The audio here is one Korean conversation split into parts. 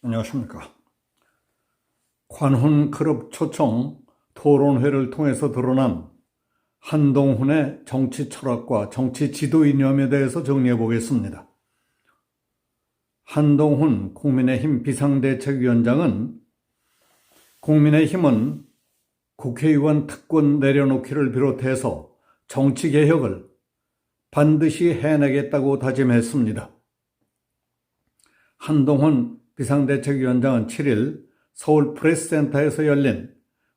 안녕하십니까. 관훈 클럽 초청 토론회를 통해서 드러난 한동훈의 정치 철학과 정치 지도 이념에 대해서 정리해 보겠습니다. 한동훈 국민의힘 비상대책위원장은 국민의힘은 국회의원 특권 내려놓기를 비롯해서 정치개혁을 반드시 해내겠다고 다짐했습니다. 한동훈 비상대책위원장은 7일 서울 프레스센터에서 열린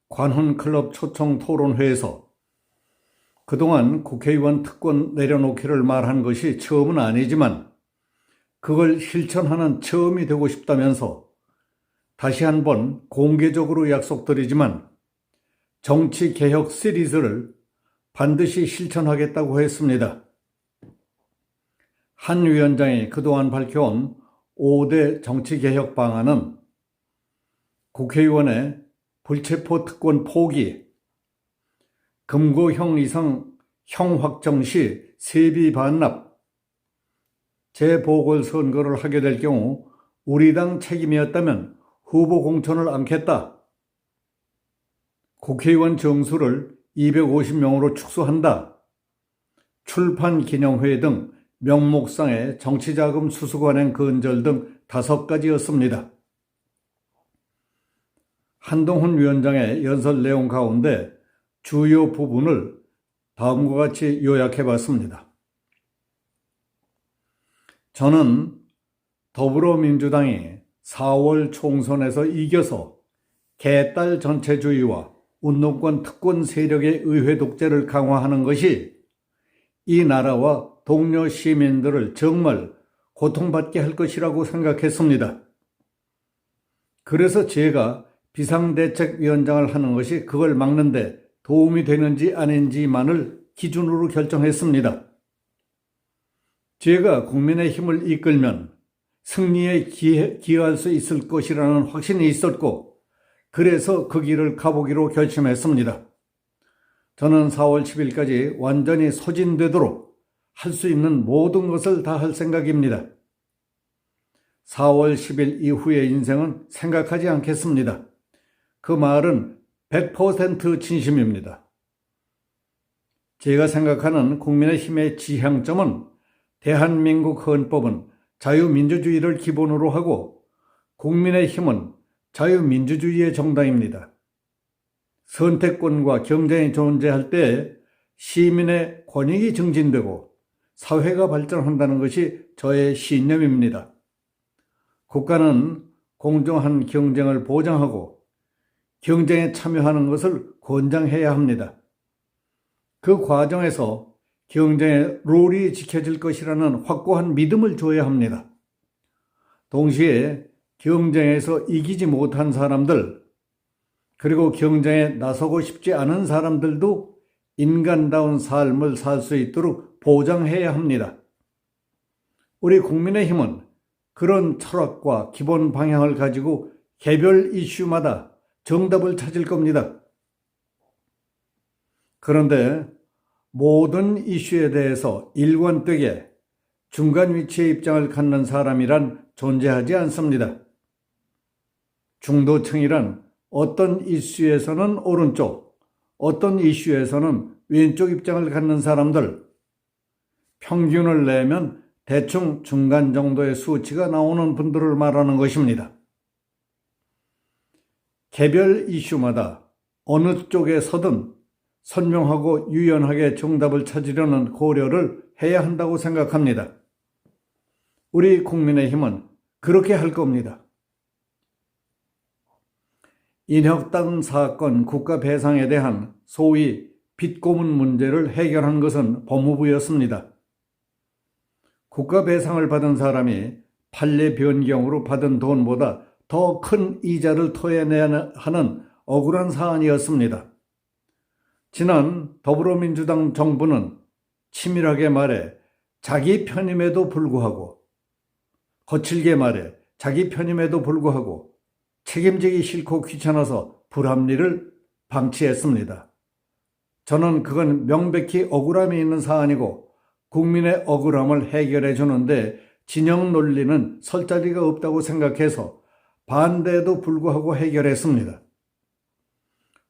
관훈클럽 초청 토론회에서 그동안 국회의원 특권 내려놓기를 말한 것이 처음은 아니지만 그걸 실천하는 처음이 되고 싶다면서 다시 한번 공개적으로 약속드리지만 정치개혁 시리즈를 반드시 실천하겠다고 했습니다. 한 위원장이 그동안 밝혀온 5대 정치개혁 방안은 국회의원의 불체포 특권 포기, 금고형 이상 형 확정 시 세비 반납, 재보궐선거를 하게 될 경우 우리 당 책임이었다면 후보 공천을 않겠다, 국회의원 정수를 250명으로 축소한다, 출판 기념회 등 명목상의 정치자금 수수관행 근절 등 5가지였습니다. 한동훈 위원장의 연설 내용 가운데 주요 부분을 다음과 같이 요약해 봤습니다. 저는 더불어민주당이 4월 총선에서 이겨서 개딸 전체주의와 운동권 특권 세력의 의회 독재를 강화하는 것이 이 나라와 동료 시민들을 정말 고통받게 할 것이라고 생각했습니다. 그래서 제가 비상대책위원장을 하는 것이 그걸 막는데 도움이 되는지 아닌지만을 기준으로 결정했습니다. 제가 국민의힘을 이끌면 승리에 기여할 수 있을 것이라는 확신이 있었고 그래서 그 길을 가보기로 결심했습니다. 저는 4월 10일까지 완전히 소진되도록 할 수 있는 모든 것을 다 할 생각입니다. 4월 10일 이후의 인생은 생각하지 않겠습니다. 그 말은 100% 진심입니다. 제가 생각하는 국민의힘의 지향점은 대한민국 헌법은 자유민주주의를 기본으로 하고 국민의힘은 자유민주주의의 정당입니다. 선택권과 경쟁이 존재할 때 시민의 권익이 증진되고 사회가 발전한다는 것이 저의 신념입니다. 국가는 공정한 경쟁을 보장하고 경쟁에 참여하는 것을 권장해야 합니다. 그 과정에서 경쟁의 룰이 지켜질 것이라는 확고한 믿음을 줘야 합니다. 동시에 경쟁에서 이기지 못한 사람들, 그리고 경쟁에 나서고 싶지 않은 사람들도 인간다운 삶을 살 수 있도록 보장해야 합니다. 우리 국민의힘은 그런 철학과 기본 방향을 가지고 개별 이슈마다 정답을 찾을 겁니다. 그런데 모든 이슈에 대해서 일관되게 중간 위치의 입장을 갖는 사람이란 존재하지 않습니다. 중도층이란 어떤 이슈에서는 오른쪽, 어떤 이슈에서는 왼쪽 입장을 갖는 사람들, 평균을 내면 대충 중간 정도의 수치가 나오는 분들을 말하는 것입니다. 개별 이슈마다 어느 쪽에 서든 선명하고 유연하게 정답을 찾으려는 고려를 해야 한다고 생각합니다. 우리 국민의힘은 그렇게 할 겁니다. 인혁당 사건 국가 배상에 대한 소위 빚고문 문제를 해결한 것은 법무부였습니다. 국가 배상을 받은 사람이 판례 변경으로 받은 돈보다 더 큰 이자를 토해내야 하는 억울한 사안이었습니다. 지난 더불어민주당 정부는 치밀하게 말해 자기 편임에도 불구하고, 거칠게 말해 자기 편임에도 불구하고 책임지기 싫고 귀찮아서 불합리를 방치했습니다. 저는 그건 명백히 억울함이 있는 사안이고 국민의 억울함을 해결해 주는데 진영 논리는 설 자리가 없다고 생각해서 반대에도 불구하고 해결했습니다.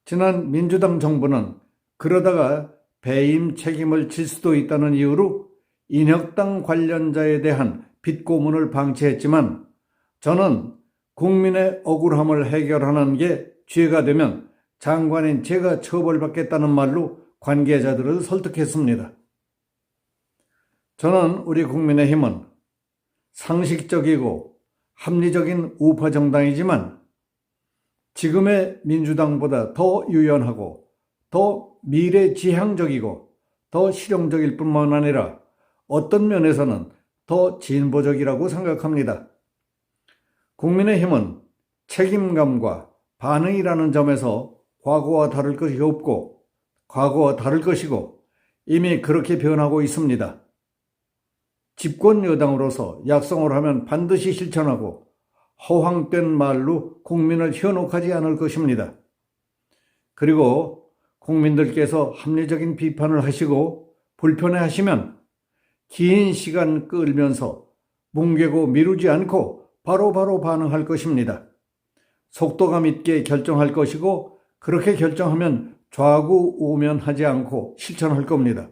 지난 민주당 정부는 그러다가 배임 책임을 질 수도 있다는 이유로 인혁당 관련자에 대한 빚고문을 방치했지만 저는 국민의 억울함을 해결하는 게 죄가 되면 장관인 제가 처벌받겠다는 말로 관계자들을 설득했습니다. 저는 우리 국민의힘은 상식적이고 합리적인 우파 정당이지만 지금의 민주당보다 더 유연하고 더 미래지향적이고 더 실용적일 뿐만 아니라 어떤 면에서는 더 진보적이라고 생각합니다. 국민의힘은 책임감과 반응이라는 점에서 과거와 다를 것이 없고 과거와 다를 것이고 이미 그렇게 변하고 있습니다. 집권 여당으로서 약속을 하면 반드시 실천하고 허황된 말로 국민을 현혹하지 않을 것입니다. 그리고 국민들께서 합리적인 비판을 하시고 불편해하시면 긴 시간 끌면서 뭉개고 미루지 않고 바로바로 반응할 것입니다. 속도감 있게 결정할 것이고 그렇게 결정하면 좌구우면하지 않고 실천할 겁니다.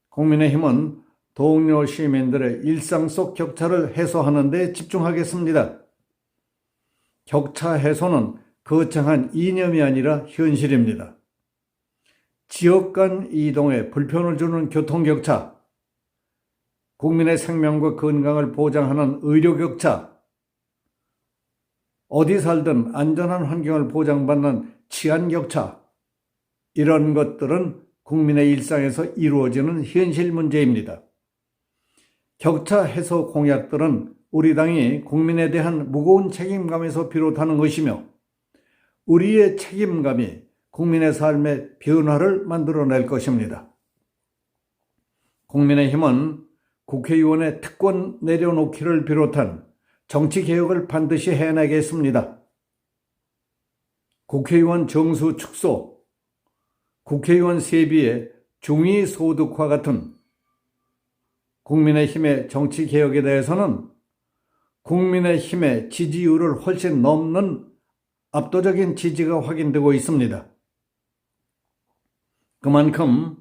국민의힘은 동료 시민들의 일상 속 격차를 해소하는 데 집중하겠습니다. 격차 해소는 거창한 이념이 아니라 현실입니다. 지역 간 이동에 불편을 주는 교통격차, 국민의 생명과 건강을 보장하는 의료격차, 어디 살든 안전한 환경을 보장받는 치안격차, 이런 것들은 국민의 일상에서 이루어지는 현실 문제입니다. 격차 해소 공약들은 우리 당이 국민에 대한 무거운 책임감에서 비롯하는 것이며 우리의 책임감이 국민의 삶의 변화를 만들어낼 것입니다. 국민의힘은 국회의원의 특권 내려놓기를 비롯한 정치개혁을 반드시 해내겠습니다. 국회의원 정수 축소, 국회의원 세비의 중위소득화 같은 국민의힘의 정치개혁에 대해서는 국민의힘의 지지율을 훨씬 넘는 압도적인 지지가 확인되고 있습니다. 그만큼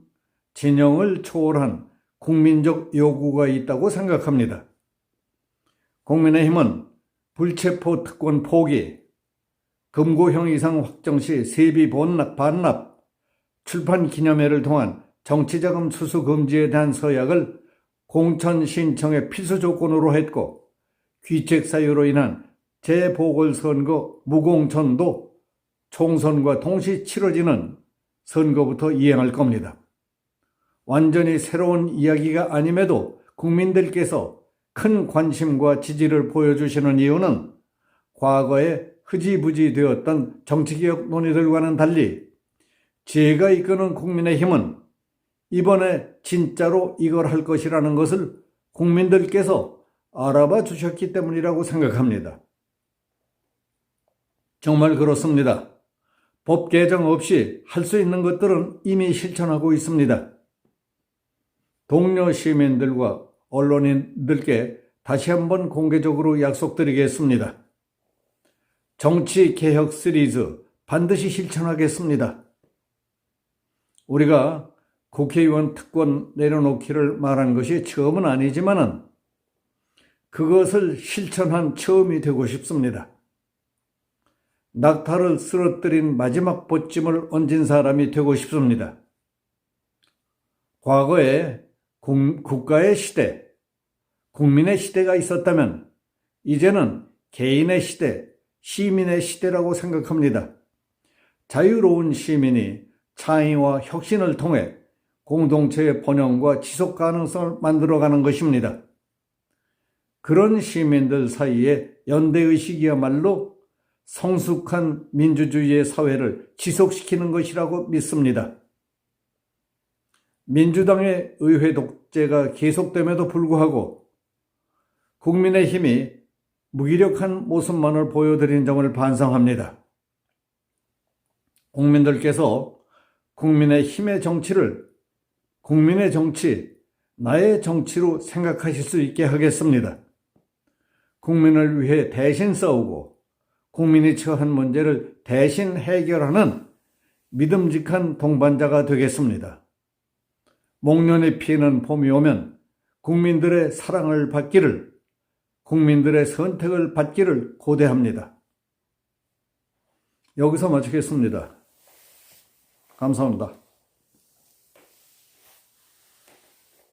진영을 초월한 국민적 요구가 있다고 생각합니다. 국민의힘은 불체포 특권 포기, 금고형 이상 확정 시 세비 반납, 출판 기념회를 통한 정치자금 수수 금지에 대한 서약을 공천 신청의 필수 조건으로 했고 귀책 사유로 인한 재보궐선거 무공천도 총선과 동시 치러지는 선거부터 이행할 겁니다. 완전히 새로운 이야기가 아님에도 국민들께서 큰 관심과 지지를 보여주시는 이유는 과거에 흐지부지 되었던 정치개혁 논의들과는 달리 제가 이끄는 국민의힘은 이번에 진짜로 이걸 할 것이라는 것을 국민들께서 알아봐 주셨기 때문이라고 생각합니다. 정말 그렇습니다. 법 개정 없이 할 수 있는 것들은 이미 실천하고 있습니다. 동료 시민들과 언론인들께 다시 한번 공개적으로 약속드리겠습니다. 정치개혁 시리즈 반드시 실천하겠습니다. 우리가 국회의원 특권 내려놓기를 말한 것이 처음은 아니지만은 그것을 실천한 처음이 되고 싶습니다. 낙타를 쓰러뜨린 마지막 보찜을 얹은 사람이 되고 싶습니다. 과거에 국가의 시대, 국민의 시대가 있었다면 이제는 개인의 시대, 시민의 시대라고 생각합니다. 자유로운 시민이 창의와 혁신을 통해 공동체의 번영과 지속 가능성을 만들어가는 것입니다. 그런 시민들 사이에 연대의식이야말로 성숙한 민주주의의 사회를 지속시키는 것이라고 믿습니다. 민주당의 의회 독재가 계속됨에도 불구하고 국민의힘이 무기력한 모습만을 보여드린 점을 반성합니다. 국민들께서 국민의힘의 정치를 국민의 정치, 나의 정치로 생각하실 수 있게 하겠습니다. 국민을 위해 대신 싸우고 국민이 처한 문제를 대신 해결하는 믿음직한 동반자가 되겠습니다. 목련의 피는 봄이 오면 국민들의 사랑을 받기를, 국민들의 선택을 받기를 고대합니다. 여기서 마치겠습니다. 감사합니다.